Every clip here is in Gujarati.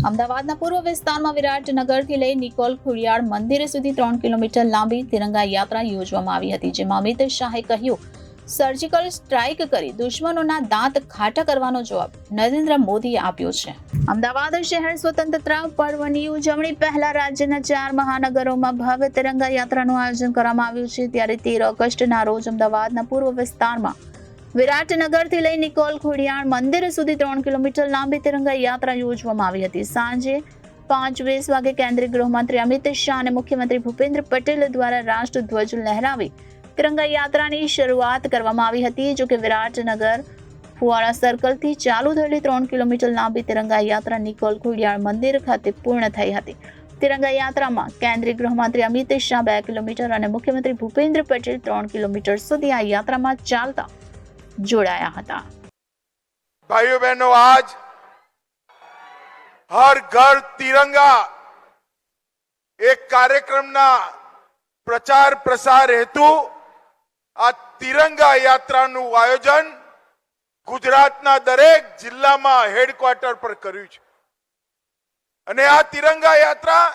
અમદાવાદના પૂર્વ વિસ્તારમાં વિરાટનગરથી લઈ નિકોલ ખોડિયાર મંદિર સુધી 3 કિલોમીટર લાંબી તિરંગા યાત્રા યોજવામાં આવી હતી, જેમાં અમિત શાહે કહ્યું, સર્જિકલ સ્ટ્રાઇક કરી દુશ્મનોના દાંત ખાટા કરવાનો જવાબ નરેન્દ્ર મોદીએ આપ્યો છે. અમદાવાદ શહેર સ્વતંત્રતા પર્વની ઉજવણી પહેલા રાજ્યના 4 મહાનગરોમાં ભવ્ય તિરંગા યાત્રાનું આયોજન કરવામાં આવ્યું છે. ત્યારે 13 ઓગસ્ટના રોજ અમદાવાદના પૂર્વ વિસ્તારમાં વિરાટનગરથી લઈ નિકોલ ખોડિયાર મંદિર સુધી 3 કિલોમીટર લાંબી તિરંગા યાત્રા યોજવામાં આવી હતી. સાંજે 5:20 વાગે કેન્દ્રીય ગૃહમંત્રી અમિત શાહ અને મુખ્યમંત્રી ભૂપેન્દ્ર પટેલ દ્વારા રાષ્ટ્રધ્વજ લહેરાવી તિરંગા યાત્રાની શરૂઆત કરવામાં આવી હતી. જોકે વિરાટનગર ફુવારા સર્કલથી ચાલુ થયેલી 3 કિલોમીટર લાંબી તિરંગા યાત્રા નિકોલ ખોડિયાર મંદિર ખાતે પૂર્ણ થઈ હતી. તિરંગા યાત્રામાં કેન્દ્રીય ગૃહમંત્રી અમિત શાહ 2 કિલોમીટર અને મુખ્યમંત્રી ભૂપેન્દ્ર પટેલ 3 કિલોમીટર સુધી આ યાત્રામાં ચાલતા જોડાયા હતા. भाइयों बहनों, आज हर घर तिरंगा एक कार्यक्रमना प्रचार प्रसार हेतु आ तिरंगा यात्राનું આયોજન ગુજરાતના દરેક જિલ્લામાં હેડક્વાર્ટર પર કર્યું છે. અને આ તિરંગા યાત્રા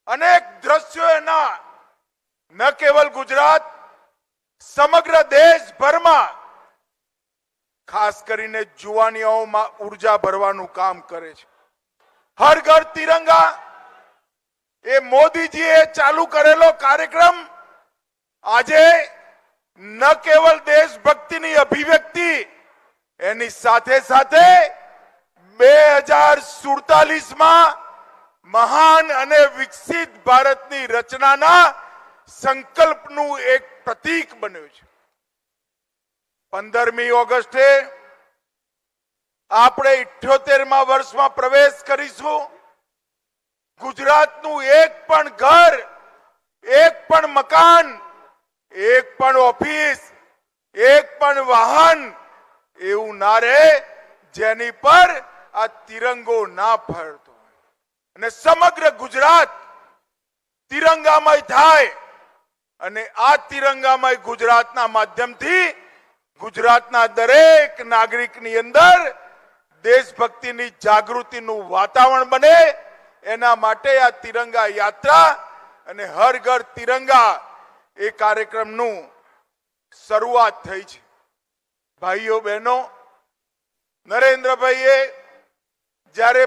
અનેક દ્રશ્યો એના ન કેવલ ગુજરાત, સમગ્ર દેશભરમાં ખાસ કરીને જુવાનીઓમાં ઉર્જા ભરવાનું કામ કરે છે. હર ઘર તિરંગા એ મોદીજીએ ચાલુ કરેલો કાર્યક્રમ આજે ન કેવલ દેશભક્તિની અભિવ્યક્તિ, એની સાથે સાથે 2047માં મહાન અને વિકસિત ભારતની રચનાના સંકલ્પનું એક પ્રતીક બન્યું છે. 15મી ઓગસ્ટે આપણે 78મા વર્ષમાં પ્રવેશ કરીશું. ગુજરાતનું એક પણ ઘર, એક પણ મકાન, એક પણ ઓફિસ, એક પણ વાહન એવું ના રહે જેની પર આ તિરંગો ના ફરતો હોય. અને સમગ્ર ગુજરાત તિરંગામય થાય અને આ તિરંગામય ગુજરાતના માધ્યમથી ગુજરાતના દરેક નાગરિકની અંદર દેશભક્તિની જાગૃતિનું વાતાવરણ બને, એના માટે આ તિરંગા યાત્રા અને હર ઘર તિરંગા એ કાર્યક્રમનું શરૂઆત થઈ છે. ભાઈઓ બહેનો, નરેન્દ્રભાઈએ જ્યારે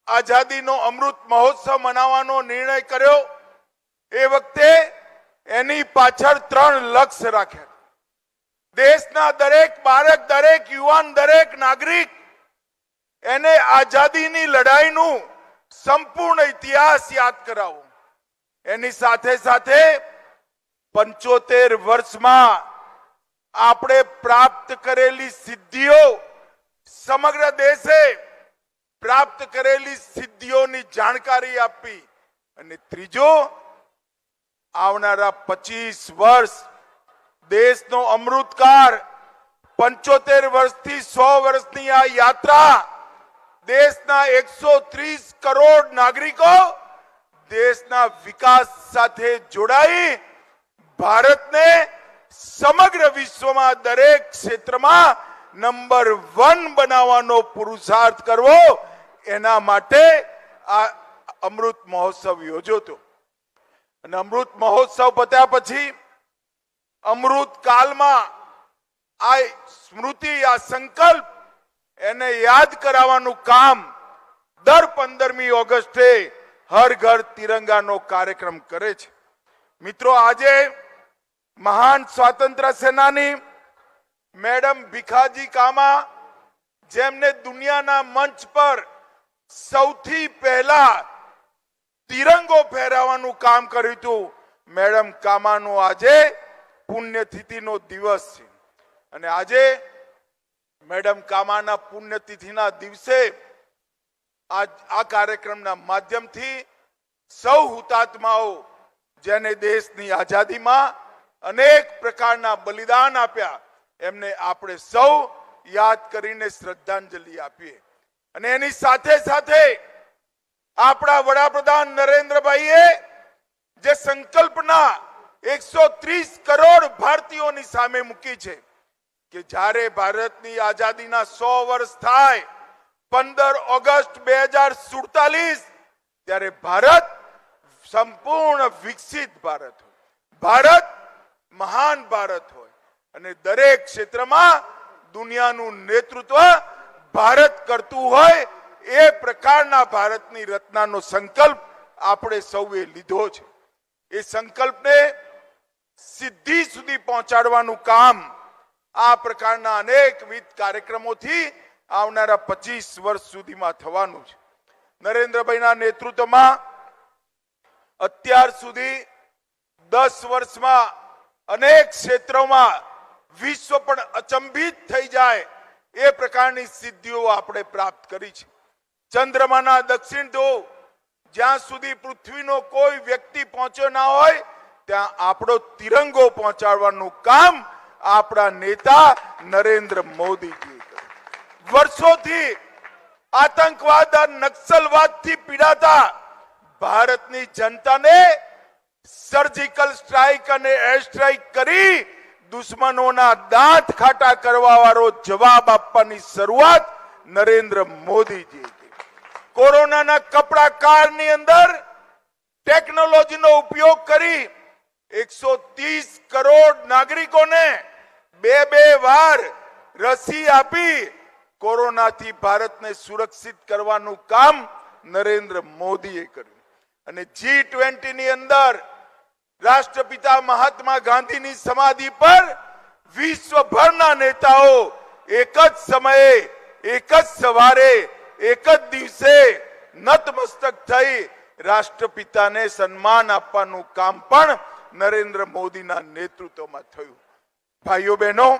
આઝાદીનો અમૃત મહોત્સવ મનાવવાનો નિર્ણય કર્યો એ વખતે એની પાછળ 3 લક્ષ્ય રાખ્યા. દેશના દરેક બાળક, દરેક યુવાન, દરેક નાગરિક એને આઝાદીની લડાઈનું સંપૂર્ણ ઇતિહાસ યાદ કરાવો. એની સાથે સાથે 75 વર્ષમાં આપણે પ્રાપ્ત કરેલી સિદ્ધિઓ, સમગ્ર દેશે પ્રાપ્ત કરેલી સિદ્ધિઓની જાણકારી આપી. અને ત્રીજો, આવનારા 25 વર્ષ દેશનો અમૃતકાળ, 75 વર્ષથી 100 વર્ષની આ યાત્રા દેશના 130 કરોડ નાગરિકો દેશના વિકાસ સાથે જોડાઈ ભારતને સમગ્ર વિશ્વમાં દરેક ક્ષેત્રમાં નંબર 1 બનાવવાનો પુરુષાર્થ કરવો, એના માટે આ અમૃત મહોત્સવ યોજ્યો હતો. અને અમૃત મહોત્સવ પત્યા પછી અમૃત કાલમાં આ સ્મૃતિ, આ સંકલ્પ એને યાદ કરાવવાનું કામ દર 15મી ઓગસ્ટે હર ઘર તિરંગાનો કાર્યક્રમ કરે છે. મિત્રો, આજે મહાન સ્વાતંત્ર્ય સેનાની મેડમ ભીખાજી કામા, જેમને દુનિયાના મંચ પર સૌથી પહેલા તિરંગો ફહેરાવવાનું કામ કર્યું હતું, મેડમ કામાનું આજે પુણ્યતિથિનો દિવસ છે. અને આજે મેડમ કામાના પુણ્યતિથિના દિવસે આ કાર્યક્રમના માધ્યમથી સૌ હુતાત્માઓ જેને દેશની આઝાદીમાં અનેક પ્રકારના બલિદાન આપ્યા, એમને આપણે સૌ યાદ કરીને શ્રદ્ધાંજલિ આપીએ. અને એની સાથે સાથે આપણા વડાપ્રધાન નરેન્દ્રભાઈએ જે સંકલ્પના 130 કરોડ ભારતીયોની સામે મૂકી છે કે જ્યારે ભારતની આઝાદીના 100 વર્ષ થાય 15 ઓગસ્ટ 2047 ત્યારે ભારત સંપૂર્ણ વિકસિત ભારત હોય, ભારત મહાન ભારત હોય અને દરેક ક્ષેત્રમાં દુનિયાનું નેતૃત્વ ભારત કરતું હોય એ પ્રકારના ભારતની રચનાનો સંકલ્પ આપણે સૌએ લીધો છે. એ સંકલ્પને સિદ્ધિ સુધી પહોંચાડવાનું કામ આ પ્રકારના અનેકવિધ કાર્યક્રમોથી આવનારા 25 વર્ષ સુધીમાં થવાનું છે. નરેન્દ્રભાઈના નેતૃત્વમાં અત્યાર સુધી 10 વર્ષમાં અનેક ક્ષેત્રોમાં વિશ્વ પણ અચંબિત થઈ જાય એ પ્રકારની સિદ્ધિઓ આપણે પ્રાપ્ત કરી છે. ચંદ્રમાના દક્ષિણ ધ્રુવ જ્યાં સુધી પૃથ્વીનો કોઈ વ્યક્તિ પહોંચ્યો ના હોય ત્યાં આપણો તિરંગો પહોંચાડવાનું કામ આપણા નેતા નરેન્દ્ર મોદીજી વર્ષોથી આતંકવાદ અને નક્સલવાદથી પીડાતા ભારતની જનતાને સર્જિકલ સ્ટ્રાઇક અને એર સ્ટ્રાઇક કરી દુશ્મનોના દાંત ખાટા કરવા વાળો જવાબ આપવાની શરૂઆત નરેન્દ્ર મોદીજી. કોરોનાના કપડા કાળની અંદર ટેકનોલોજીનો ઉપયોગ કરી 130 કરોડ નાગરિકોને બે વાર રસી આપી કોરોનાથી ભારતને સુરક્ષિત કરવાનું કામ નરેન્દ્ર મોદીએ કર્યું. અને G20 ની અંદર રાષ્ટ્રપિતા મહાત્મા ગાંધીની સમાધિ પર વિશ્વભરના નેતાઓ એક જ સમયે, એક જ સવારે, એક જ દિવસે નતમસ્તક થઈ રાષ્ટ્રપિતાને સન્માન આપવાનું કામ પણ નરેન્દ્ર મોદીના નેતૃત્વમાં થયું. ભાઈઓ બહેનો,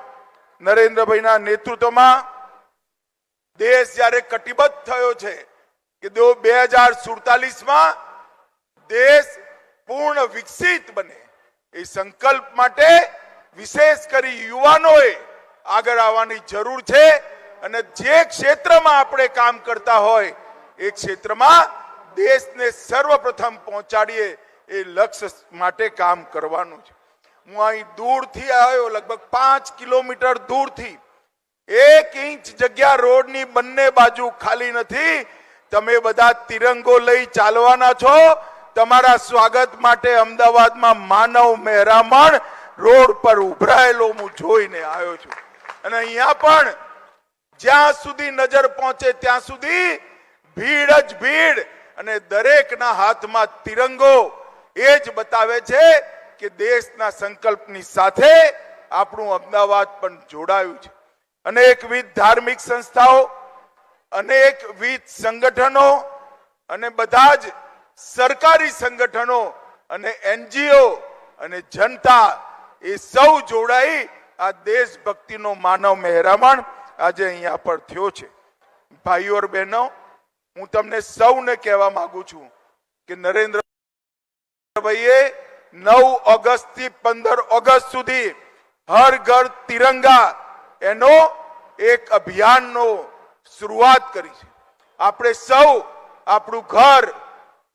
નરેન્દ્રભાઈના નેતૃત્વમાં દેશ જ્યારે કટિબદ્ધ થયો છે કે 2047માં દેશ પૂર્ણ વિકસિત બને એ સંકલ્પ માટે વિશેષ કરી યુવાનોએ આગળ આવવાની જરૂર છે. અને જે ક્ષેત્રમાં આપણે કામ કરતા હોય એ ક્ષેત્રમાં દેશને સર્વપ્રથમ પહોંચાડીએ એ લક્ષ્ય માટે કામ કરવાનું છે. હું અહીં દૂરથી આવ્યો, લગભગ 5 કિલોમીટર દૂરથી. 1 ઇંચ જગ્યા રોડની બંને બાજુ ખાલી નથી. તમે બધા તિરંગો લઈ ચાલવાના છો. તમારા સ્વાગત માટે અમદાવાદમાં માનવ મહેરામણ રોડ પર ઉભરાયેલો હું જોઈને આવ્યો છું. અને અહીંયા પણ જ્યાં સુધી નજર પહોંચે ત્યાં સુધી ભીડ જ ભીડ અને દરેકના હાથમાં તિરંગો એ જ બતાવે છે કે દેશના સંકલ્પની સાથે આપણું અમદાવાદ પણ જોડાયું છે. અનેકવિધ ધાર્મિક સંસ્થાઓ, અનેકવિધ સંગઠનો અને બધા જ સરકારી સંગઠનો અને NGO અને જનતા એ સૌ જોડાઈ આ દેશભક્તિનો માનવ મહેરામણ આજે અહીંયા પર થયો છે. ભાઈઓ અને બહેનો, હું તમને સૌને કહેવા માંગુ છું કે નરેન્દ્રભાઈએ 9 ઓગસ્ટ થી 15 ઓગસ્ટ સુધી હર ઘર તિરંગા એનો એક અભિયાનનો શરૂઆત કરી છે. આપણે સૌ આપણું ઘર,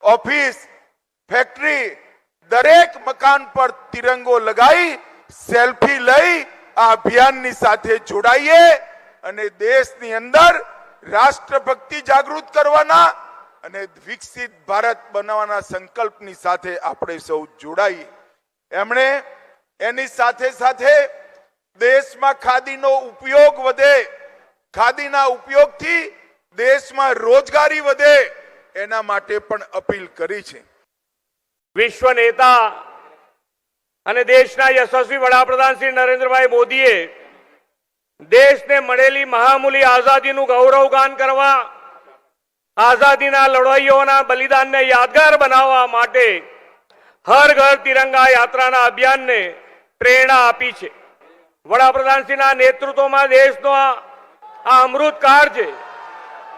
ઓફિસ, ફેક્ટરી, દરેક મકાન પર તિરંગો લગાવી સેલ્ફી લઈ આ અભિયાનની સાથે જોડાઈએ અને દેશની અંદર રાષ્ટ્રભક્તિ જાગૃત કરવાના અને વિકસિત ભારત બનાવવાના સંકલ્પની સાથે આપણે સૌ જોડાઈએ. એમણે એની સાથે સાથે દેશમાં ખાદીનો ઉપયોગ વધે, ખાદીના ઉપયોગથી દેશમાં રોજગારી વધે એના માટે પણ અપીલ કરી છે. વિશ્વ નેતા અને દેશના યશસ્વી વડાપ્રધાન શ્રી નરેન્દ્રભાઈ મોદીએ દેશને મળેલી મહામૂલી આઝાદીનું ગૌરવગાન કરવા, આઝાદીના લડવૈયાઓના બલિદાનને યાદગાર બનાવવા માટે હર ઘર તિરંગા યાત્રાના અભિયાનને પ્રેરણા આપી છે. વડાપ્રધાનશ્રીના નેતૃત્વમાં દેશનો આ અમૃતકાળ છે.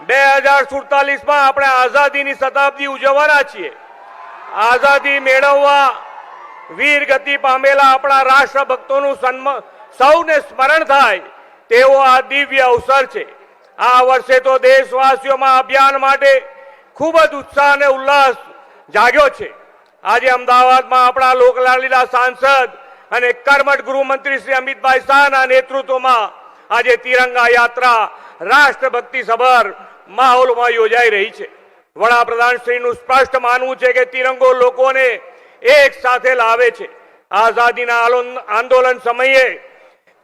2047માં આપણે આઝાદીની શતાબ્દી ઉજવવાના છીએ. આઝાદી મેળવવા વીર ગતિ પામેલા આપણા રાષ્ટ્રભક્તોનું સૌને સ્મરણ થાય તેવો આ દિવ્ય અવસર છે. આ વર્ષે તો દેશવાસીઓમાં અભિયાન માટે ખૂબ જ ઉત્સાહ અને ઉલ્લાસ જાગ્યો છે. આજે અમદાવાદમાં આપણા લોકલાડીલા સાંસદ અને કર્મઠ ગૃહમંત્રી શ્રી અમિતભાઈ શાહના નેતૃત્વમાં આજે તિરંગા યાત્રા રાષ્ટ્રભક્તિ સભર માહોલમાં યોજાઈ રહી છે. વડાપ્રધાનશ્રીનું સ્પષ્ટ માનવું છે કે તિરંગો લોકોને એક સાથે લાવે છે. આઝાદીના આંદોલન સમયે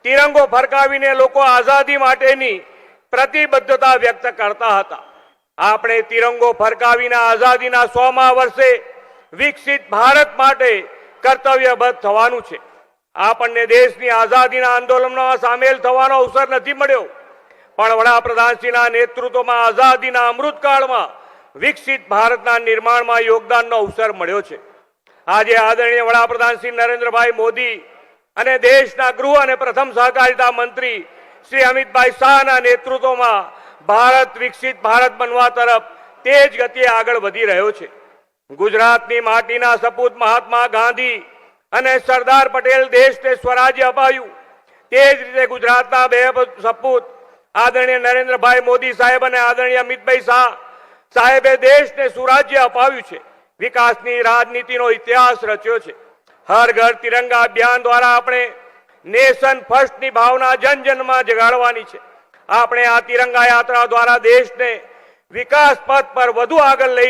તિરંગો ફરકાવીને લોકો આઝાદી માટેની પ્રતિબદ્ધતા વ્યક્ત કરતા હતા. આપણે તિરંગો ફરકાવીને આઝાદીના 100મા વર્ષે વિકસિત ભારત માટે કર્તવ્યબદ્ધ થવાનું છે. આપણને દેશની આઝાદીના આંદોલનમાં સામેલ થવાનો અવસર નથી મળ્યો, પણ વડાપ્રધાનશ્રીના નેતૃત્વમાં આઝાદીના અમૃતકાળમાં વિકસિત ભારતના નિર્માણમાં યોગદાનનો અવસર મળ્યો છે. આજે આદરણીય વડાપ્રધાન શ્રી નરેન્દ્રભાઈ મોદી અને દેશના ગૃહ અને પ્રથમ સહકારિતા મંત્રી શ્રી અમિતભાઈ શાહના નેતૃત્વમાં ભારત વિકસિત ભારત બનવા તરફ તેજ ગતિએ આગળ વધી રહ્યો છે. ગુજરાતની માટીના સપૂત મહાત્મા ગાંધી અને સરદાર પટેલ દેશને સ્વરાજ્ય અપાયું. તે જ રીતે ગુજરાતના બે સપૂત આદરણીય નરેન્દ્રભાઈ મોદી સાહેબ અને આદરણીય અમિતભાઈ શાહ સાહેબે દેશને સુરાજ્ય અપાવ્યું છે. વિકાસની રાજનીતિનો ઇતિહાસ રચ્યો છે. હર ઘર તિરંગા અભિયાન દ્વારા આપણે નેશન ફર્સ્ટની ભાવના જન જનમાં જગાડવાની છે. આપણે આ તિરંગા યાત્રા દ્વારા દેશને વિકાસ પથ પર વધુ આગળ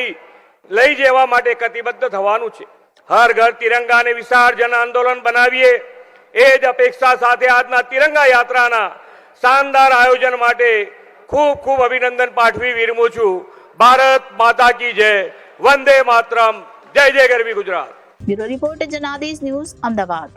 લઈ જવા માટે કટિબદ્ધ થવાનું છે. હર ઘર તિરંગાને વિશાળ જન આંદોલન બનાવીએ, એ જ અપેક્ષા સાથે આજના તિરંગા યાત્રાના શાનદાર આયોજન માટે ખૂબ ખૂબ અભિનંદન પાઠવી વિરમું છું. ભારત માતા કી જય. વંદે માતરમ. જય જય ગરવી Gujarat. Bureau report Janadesh news, Ahmedabad.